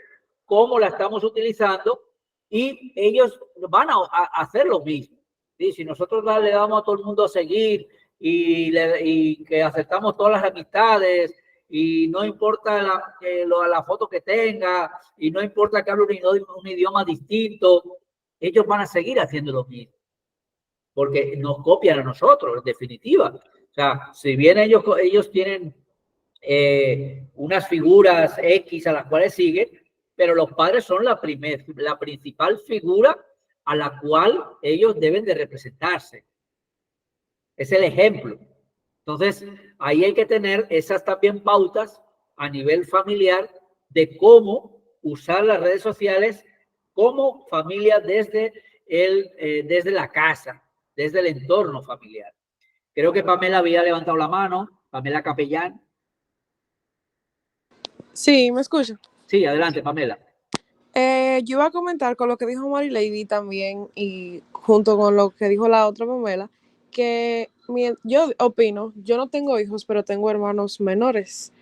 cómo la estamos utilizando y ellos van a hacer lo mismo. ¿Sí? Si nosotros le damos a todo el mundo a seguir y que aceptamos todas las amistades y no importa la foto que tenga y no importa que hable un idioma distinto, ellos van a seguir haciendo lo mismo. Porque nos copian a nosotros, en definitiva. O sea, si bien ellos tienen unas figuras X a las cuales siguen, pero los padres son la principal figura a la cual ellos deben de representarse. Es el ejemplo. Entonces, ahí hay que tener esas también pautas a nivel familiar de cómo usar las redes sociales como familia desde la casa, desde el entorno familiar. Creo que Pamela había levantado la mano, Pamela Capellán. Sí, ¿me escucha? Sí, adelante, Pamela. Yo iba a comentar con lo que dijo Mary Lady también y junto con lo que dijo la otra Pamela, que yo opino, yo no tengo hijos, pero tengo hermanos menores.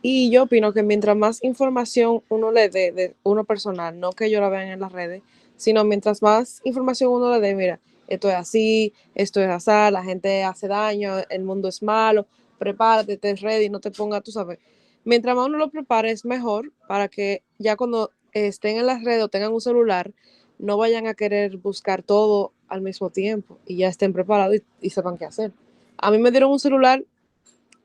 Y yo opino que mientras más información uno le dé de uno personal, no que yo la vean en las redes, sino mientras más información uno le dé, mira, esto es así, esto es así, la gente hace daño, el mundo es malo, prepárate, te ready, no te pongas, tú sabes. Mientras más uno lo prepare es mejor para que ya cuando estén en las redes o tengan un celular, no vayan a querer buscar todo al mismo tiempo y ya estén preparados y sepan qué hacer. A mí me dieron un celular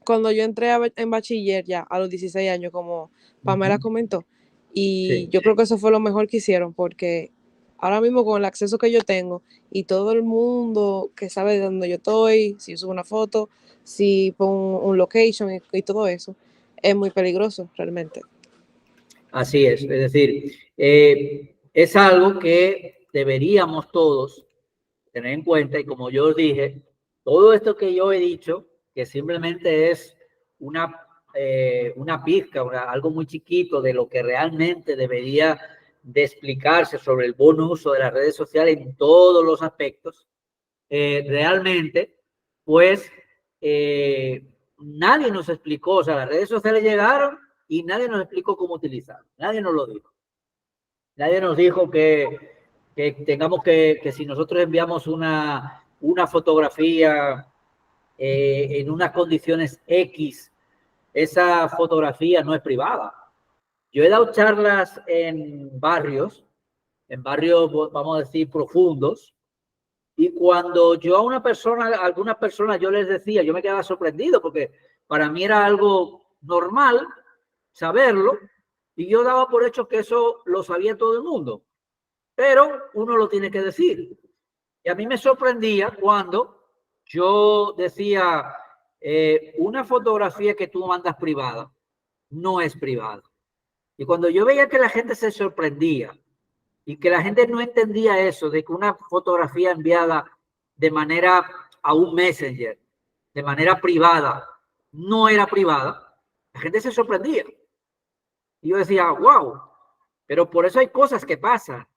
cuando yo entré en bachiller ya a los 16 años, como Pamela comentó, y Sí. yo creo que eso fue lo mejor que hicieron, porque ahora mismo con el acceso que yo tengo y todo el mundo que sabe de dónde yo estoy, si subo una foto, si pongo un location y todo eso, es muy peligroso realmente. Así es decir, es algo que deberíamos todos tener en cuenta y como yo os dije, todo esto que yo he dicho, que simplemente es una pizca, algo muy chiquito de lo que realmente debería de explicarse sobre el buen uso de las redes sociales en todos los aspectos, realmente, pues nadie nos explicó, o sea, las redes sociales llegaron y nadie nos explicó cómo utilizar, nadie nos lo dijo. Nadie nos dijo que tengamos que si nosotros enviamos una fotografía en unas condiciones X, esa fotografía no es privada. Yo he dado charlas en barrios, vamos a decir, profundos, y cuando yo a algunas personas yo les decía, yo me quedaba sorprendido porque para mí era algo normal saberlo, y yo daba por hecho que eso lo sabía todo el mundo. Pero uno lo tiene que decir. Y a mí me sorprendía cuando yo decía, una fotografía que tú mandas privada no es privada. Y cuando yo veía que la gente se sorprendía y que la gente no entendía eso, de que una fotografía enviada de manera a un messenger, de manera privada, no era privada, la gente se sorprendía. Y yo decía, wow, pero por eso hay cosas que pasan.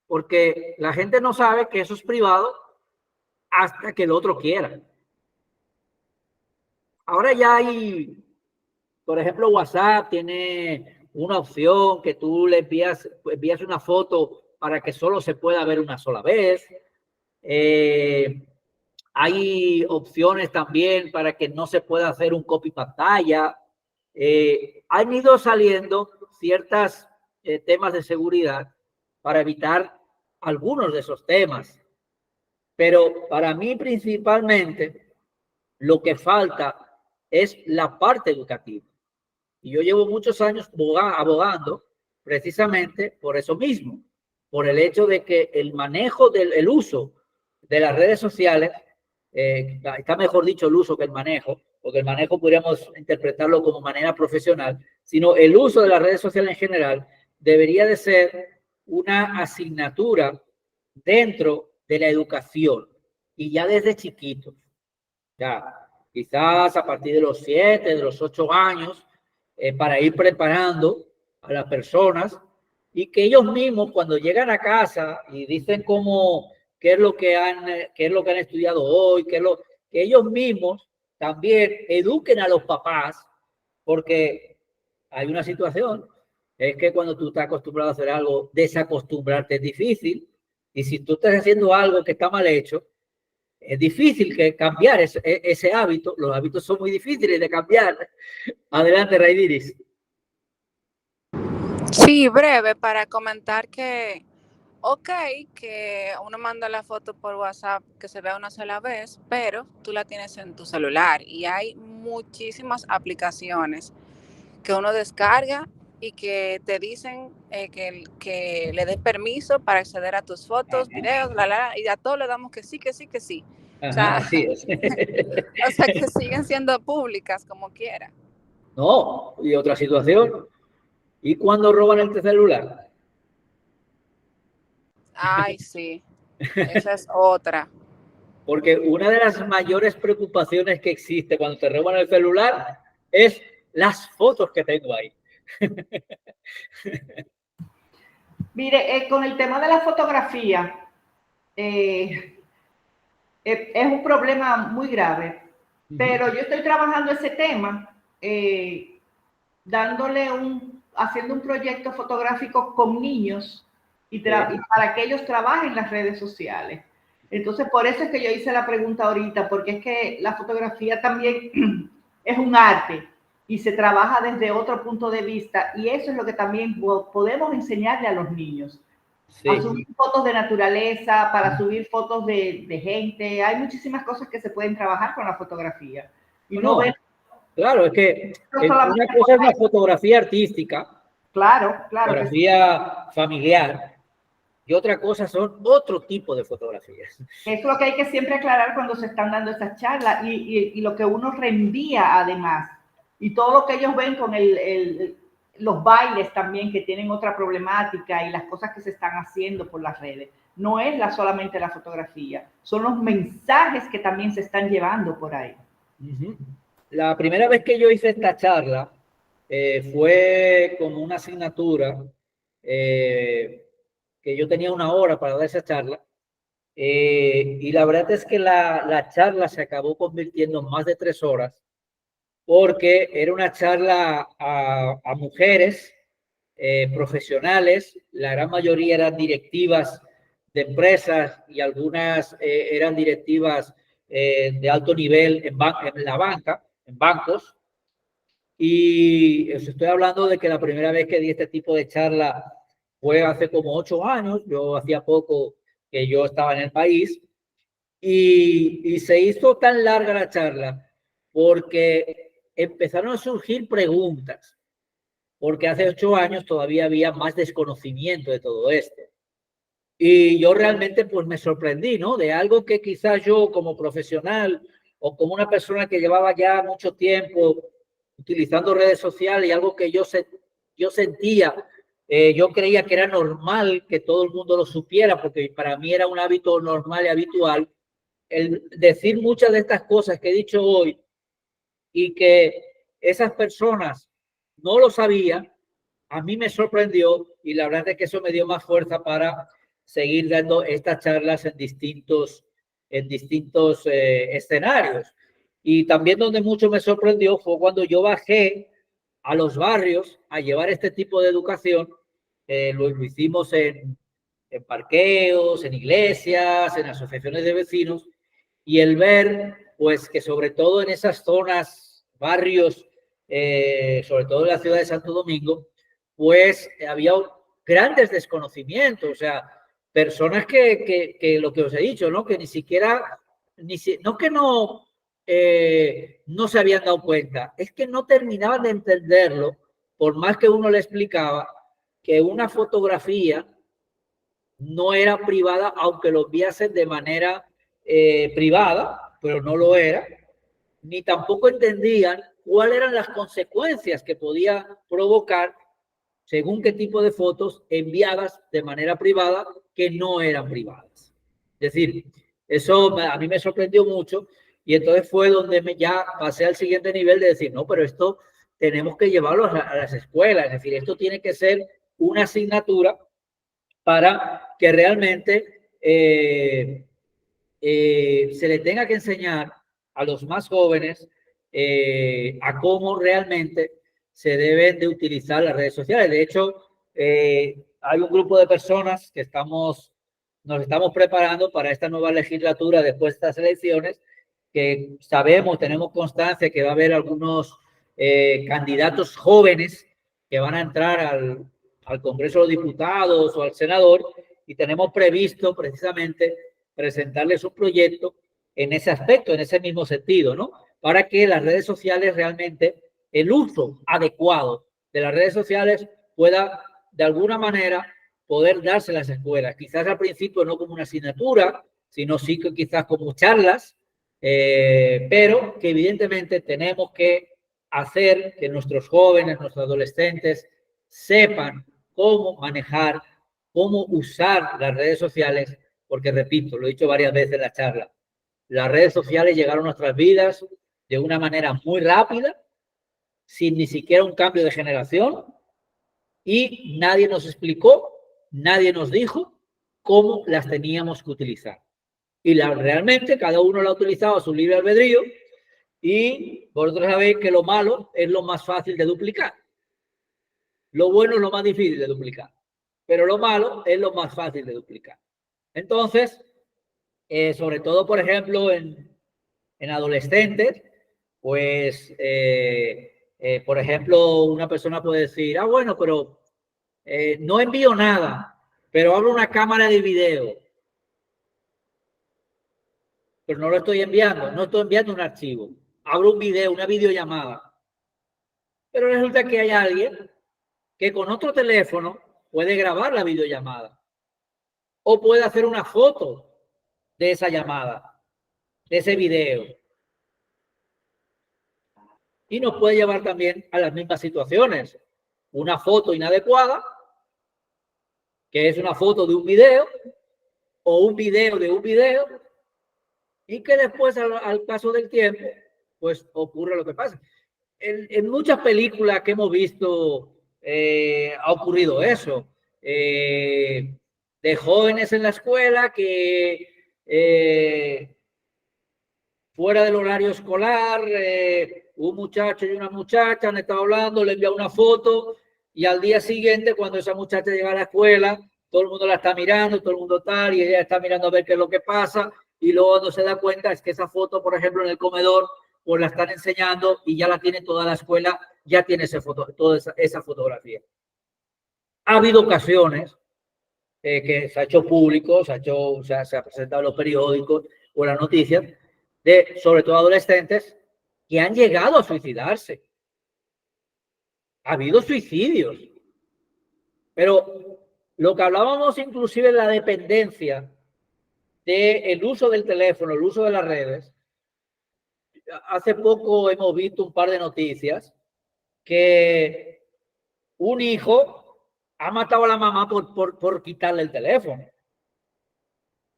Porque la gente no sabe que eso es privado hasta que el otro quiera. Ahora ya hay, por ejemplo, WhatsApp tiene una opción que tú le envías una foto para que solo se pueda ver una sola vez. Hay opciones también para que no se pueda hacer un copy pantalla. Han ido saliendo ciertos temas de seguridad para evitar algunos de esos temas. Pero para mí principalmente lo que falta es la parte educativa. Y yo llevo muchos años abogando precisamente por eso mismo, por el hecho de que el manejo el uso de las redes sociales, está mejor dicho el uso que el manejo, porque el manejo podríamos interpretarlo como manera profesional, sino el uso de las redes sociales en general debería de ser una asignatura dentro de la educación y ya desde chiquitos. Ya, quizás a partir de los 7, de los 8 años, para ir preparando a las personas y que ellos mismos cuando llegan a casa y dicen qué es lo que han estudiado hoy, que ellos mismos también eduquen a los papás, porque hay una situación, es que cuando tú estás acostumbrado a hacer algo, desacostumbrarte es difícil, y si tú estás haciendo algo que está mal hecho, es difícil que cambiar ese hábito. Los hábitos son muy difíciles de cambiar. Adelante, Raidiris. Sí, breve, para comentar que, ok, que uno manda la foto por WhatsApp que se vea una sola vez, pero tú la tienes en tu celular y hay muchísimas aplicaciones que uno descarga y que te dicen que le des permiso para acceder a tus fotos, videos, y a todos le damos que sí, que sí, que sí. Ajá, o sea, así es. O sea, que siguen siendo públicas como quiera. No, y otra situación. ¿Y cuando roban el celular? Ay, sí, esa es otra. Porque una de las mayores preocupaciones que existe cuando te roban el celular es las fotos que tengo ahí. Mire, con el tema de la fotografía, es un problema muy grave, pero yo estoy trabajando ese tema, haciendo un proyecto fotográfico con niños y para que ellos trabajen las redes sociales. Entonces, por eso es que yo hice la pregunta ahorita, porque es que la fotografía también es un arte y se trabaja desde otro punto de vista, y eso es lo que también podemos enseñarle a los niños. Sí. A subir fotos de naturaleza, para subir fotos de gente. Hay muchísimas cosas que se pueden trabajar con la fotografía. Y no ver, claro, es que una cosa es la fotografía artística, claro, fotografía familiar, y otra cosa son otro tipo de fotografías. Eso es lo que hay que siempre aclarar cuando se están dando esas charlas, y lo que uno reenvía además, y todo lo que ellos ven con los bailes también, que tienen otra problemática, y las cosas que se están haciendo por las redes. No es solamente la fotografía, son los mensajes que también se están llevando por ahí. La primera vez que yo hice esta charla fue como una asignatura que yo tenía 1 hora para dar esa charla, y la verdad es que la charla se acabó convirtiendo en más de 3 horas, porque era una charla a mujeres profesionales. La gran mayoría eran directivas de empresas y algunas eran directivas de alto nivel en la banca, en bancos. Y os estoy hablando de que la primera vez que di este tipo de charla fue hace como 8 años. Yo hacía poco que yo estaba en el país, y se hizo tan larga la charla porque empezaron a surgir preguntas, porque hace 8 años todavía había más desconocimiento de todo esto. Y yo realmente pues me sorprendí, ¿no? De algo que quizás yo como profesional o como una persona que llevaba ya mucho tiempo utilizando redes sociales, y algo que yo sentía, yo creía que era normal que todo el mundo lo supiera, porque para mí era un hábito normal y habitual el decir muchas de estas cosas que he dicho hoy, y que esas personas no lo sabían. A mí me sorprendió, y la verdad es que eso me dio más fuerza para seguir dando estas charlas en distintos escenarios. Y también donde mucho me sorprendió fue cuando yo bajé a los barrios a llevar este tipo de educación. Lo hicimos en parqueos, en iglesias, en asociaciones de vecinos, y el ver pues que sobre todo en esas zonas, barrios, sobre todo en la ciudad de Santo Domingo, pues había grandes desconocimientos. O sea, personas que lo que os he dicho, ¿no? Que ni siquiera, no que no se habían dado cuenta, es que no terminaban de entenderlo, por más que uno le explicaba, que una fotografía no era privada, aunque lo enviasen de manera privada, pero no lo era, ni tampoco entendían cuáles eran las consecuencias que podía provocar según qué tipo de fotos enviadas de manera privada que no eran privadas. Es decir, eso a mí me sorprendió mucho y entonces fue donde ya pasé al siguiente nivel de decir, no, pero esto tenemos que llevarlo a las escuelas, es decir, esto tiene que ser una asignatura para que realmente se le tenga que enseñar a los más jóvenes a cómo realmente se deben de utilizar las redes sociales. De hecho, hay un grupo de personas que nos estamos preparando para esta nueva legislatura después de estas elecciones, que sabemos, tenemos constancia que va a haber algunos candidatos jóvenes que van a entrar al Congreso de los Diputados o al senador, y tenemos previsto precisamente presentarles un proyecto en ese aspecto, en ese mismo sentido, ¿no? Para que las redes sociales realmente, el uso adecuado de las redes sociales pueda, de alguna manera, poder darse en las escuelas. Quizás al principio no como una asignatura, sino sí que quizás como charlas, pero que evidentemente tenemos que hacer que nuestros jóvenes, nuestros adolescentes, sepan cómo manejar, cómo usar las redes sociales, porque repito, lo he dicho varias veces en la charla, las redes sociales llegaron a nuestras vidas de una manera muy rápida, sin ni siquiera un cambio de generación, y nadie nos explicó, nadie nos dijo cómo las teníamos que utilizar. Y realmente cada uno la ha utilizado a su libre albedrío, y vosotros sabéis que lo malo es lo más fácil de duplicar. Lo bueno es lo más difícil de duplicar, pero lo malo es lo más fácil de duplicar. Entonces, sobre todo, por ejemplo, en adolescentes, pues, por ejemplo, una persona puede decir, bueno, pero no envío nada, pero abro una cámara de video. Pero no lo estoy enviando, no estoy enviando un archivo. Abro un video, una videollamada. Pero resulta que hay alguien que con otro teléfono puede grabar la videollamada o puede hacer una foto de esa llamada, de ese video. Y nos puede llevar también a las mismas situaciones. Una foto inadecuada, que es una foto de un video, o un video de un video, y que después, al paso del tiempo, pues ocurre lo que pasa. En muchas películas que hemos visto ha ocurrido eso. De jóvenes en la escuela que fuera del horario escolar, un muchacho y una muchacha han estado hablando, le envía una foto y al día siguiente, cuando esa muchacha llega a la escuela, todo el mundo la está mirando, todo el mundo tal, y ella está mirando a ver qué es lo que pasa, y luego cuando se da cuenta es que esa foto, por ejemplo, en el comedor, pues la están enseñando y ya la tiene toda la escuela, ya tiene toda esa fotografía. Ha habido ocasiones que se ha hecho público, se ha presentado en los periódicos o en las noticias, de sobre todo adolescentes que han llegado a suicidarse. Ha habido suicidios. Pero lo que hablábamos inclusive en la dependencia del uso del teléfono, el uso de las redes, hace poco hemos visto un par de noticias que un hijo ha matado a la mamá por quitarle el teléfono,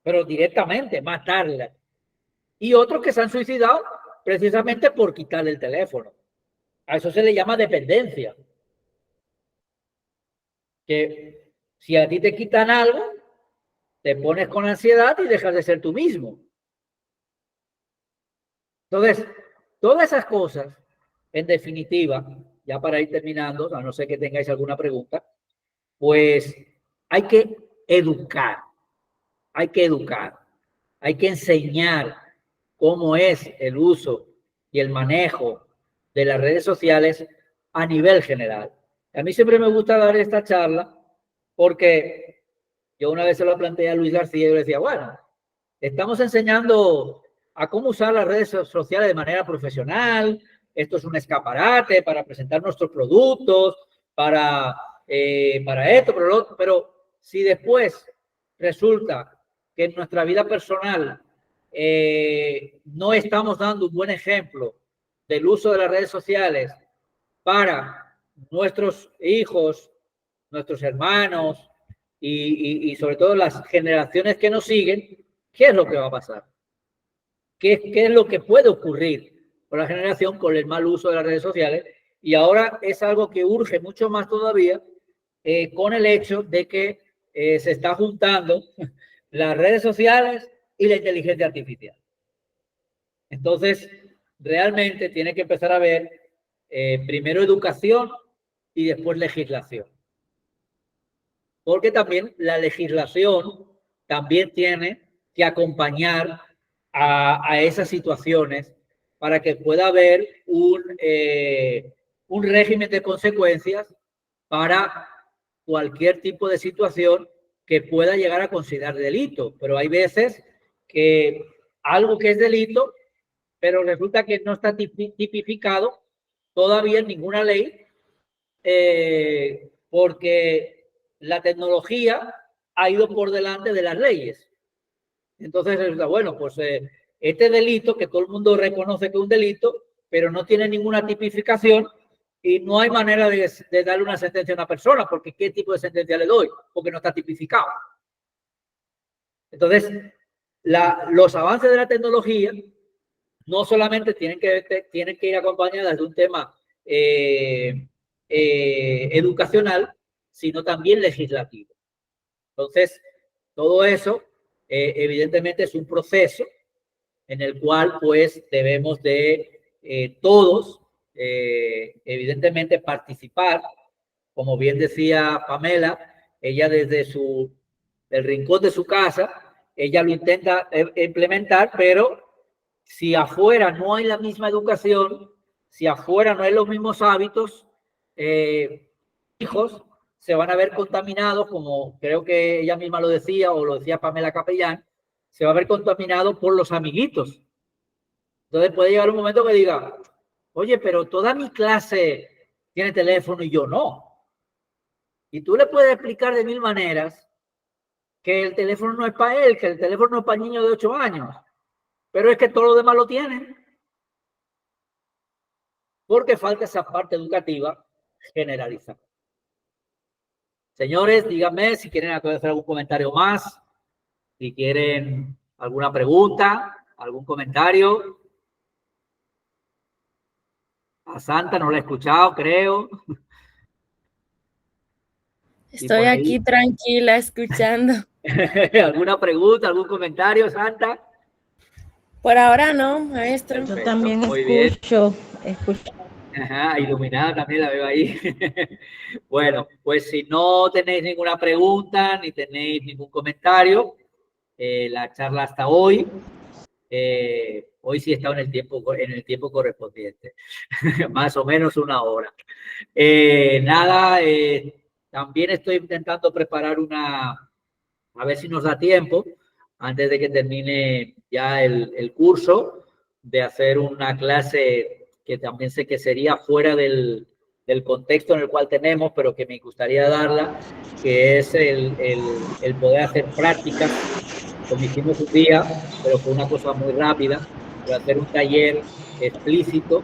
pero directamente matarla, y otros que se han suicidado precisamente por quitarle el teléfono. A eso se le llama dependencia, que si a ti te quitan algo, te pones con ansiedad y dejas de ser tú mismo. Entonces, todas esas cosas, en definitiva, ya para ir terminando, a no ser que tengáis alguna pregunta, pues hay que educar, hay que enseñar cómo es el uso y el manejo de las redes sociales a nivel general. A mí siempre me gusta dar esta charla porque yo una vez se lo planteé a Luis García y yo le decía, bueno, estamos enseñando a cómo usar las redes sociales de manera profesional, esto es un escaparate para presentar nuestros productos, para para esto, para lo otro, pero si después resulta que en nuestra vida personal no estamos dando un buen ejemplo del uso de las redes sociales para nuestros hijos, nuestros hermanos y sobre todo las generaciones que nos siguen, ¿qué es lo que va a pasar? ¿Qué es lo que puede ocurrir con la generación con el mal uso de las redes sociales? Y ahora es algo que urge mucho más todavía con el hecho de que se está juntando las redes sociales y la inteligencia artificial. Entonces, realmente tiene que empezar a ver primero educación y después legislación. Porque también la legislación también tiene que acompañar a esas situaciones para que pueda haber un régimen de consecuencias para cualquier tipo de situación que pueda llegar a considerar delito. Pero hay veces que algo que es delito, pero resulta que no está tipificado todavía en ninguna ley, porque la tecnología ha ido por delante de las leyes. Entonces resulta, bueno, pues este delito que todo el mundo reconoce que es un delito, pero no tiene ninguna tipificación y no hay manera de darle una sentencia a una persona, porque ¿qué tipo de sentencia le doy? Porque no está tipificado. Entonces, los avances de la tecnología no solamente tienen que ir acompañadas de un tema educacional, sino también legislativo. Entonces, todo eso, evidentemente, es un proceso en el cual, pues, debemos de todos, evidentemente, participar. Como bien decía Pamela, ella desde el rincón de su casa, ella lo intenta implementar, pero si afuera no hay la misma educación, si afuera no hay los mismos hábitos, hijos se van a ver contaminados, como creo que ella misma lo decía, o lo decía Pamela Capellán, se va a ver contaminado por los amiguitos. Entonces puede llegar un momento que diga, oye, pero toda mi clase tiene teléfono y yo no. Y tú le puedes explicar de mil maneras que el teléfono no es para él, que el teléfono no es para niños de 8 años. Pero es que todos los demás lo tienen. Porque falta esa parte educativa generalizada. Señores, díganme si quieren hacer algún comentario más, si quieren alguna pregunta, algún comentario. A Santa no la he escuchado, creo. Estoy aquí tranquila escuchando. ¿Alguna pregunta, algún comentario, Santa? Por ahora no, maestro. Yo también escucho. Ajá, iluminada también la veo ahí. Bueno, pues si no tenéis ninguna pregunta ni tenéis ningún comentario, la charla hasta hoy. Hoy sí he estado en el tiempo correspondiente, más o menos 1 hora. Nada, también estoy intentando preparar a ver si nos da tiempo, antes de que termine ya el curso, de hacer una clase que también sé que sería fuera del contexto en el cual tenemos, pero que me gustaría darla, que es el poder hacer prácticas, como hicimos un día, pero fue una cosa muy rápida, de hacer un taller explícito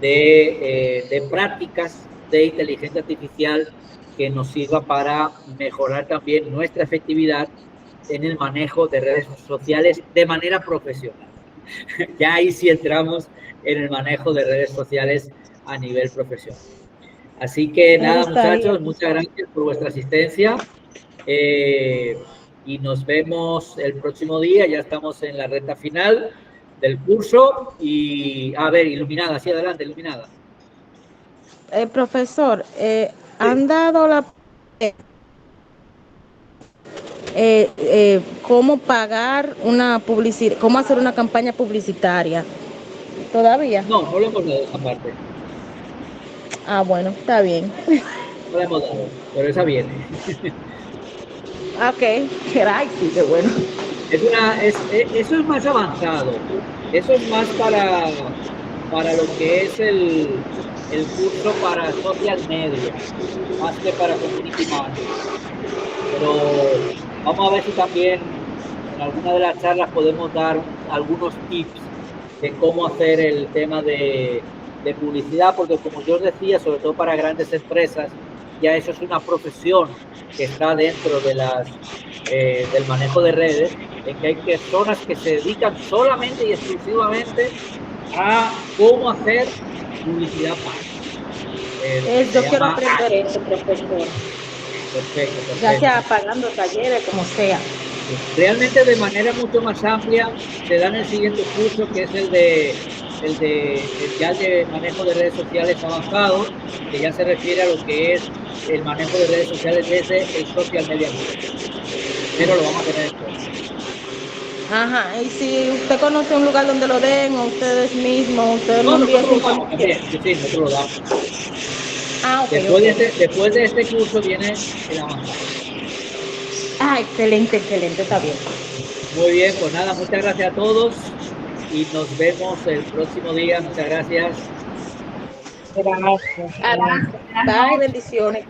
de prácticas de inteligencia artificial que nos sirva para mejorar también nuestra efectividad en el manejo de redes sociales de manera profesional. Ya ahí sí entramos en el manejo de redes sociales a nivel profesional. Así que nada, muchachos, muchas gracias por vuestra asistencia y nos vemos el próximo día. Ya estamos en la recta final del curso y, a ver, Iluminada, sí, adelante, Iluminada. Profesor, han dado la... cómo pagar una publicidad, cómo hacer una campaña publicitaria. ¿Todavía? No, no lo hemos dado esa parte. Ah, bueno, está bien. No la hemos dado, pero esa viene. Ok, gracias, qué bueno. Eso es más avanzado. Eso es más para lo que es el curso para social media, más que para community management. Pero vamos a ver si también en alguna de las charlas podemos dar algunos tips de cómo hacer el tema de publicidad, porque como yo os decía, sobre todo para grandes empresas, ya eso es una profesión que está dentro de del manejo de redes, en que hay personas que se dedican solamente y exclusivamente a cómo hacer publicidad paga. Yo quiero aprender eso, profesor. Perfecto. Ya sea pagando talleres, como sea. Realmente de manera mucho más amplia se da en el siguiente curso, que es el de manejo de redes sociales avanzado, que ya se refiere a lo que es el manejo de redes sociales desde el social media. Pero lo vamos a tener después. Ajá, y si usted conoce un lugar donde lo den, o ustedes mismos, ustedes No, no envíen nosotros su lo damos también. Sí, nosotros lo damos. Ah, ok. Después de este curso viene el avanzado. Ah, excelente, está bien. Muy bien, pues nada, muchas gracias a todos y nos vemos el próximo día. Muchas gracias. Gracias. Bye, bendiciones.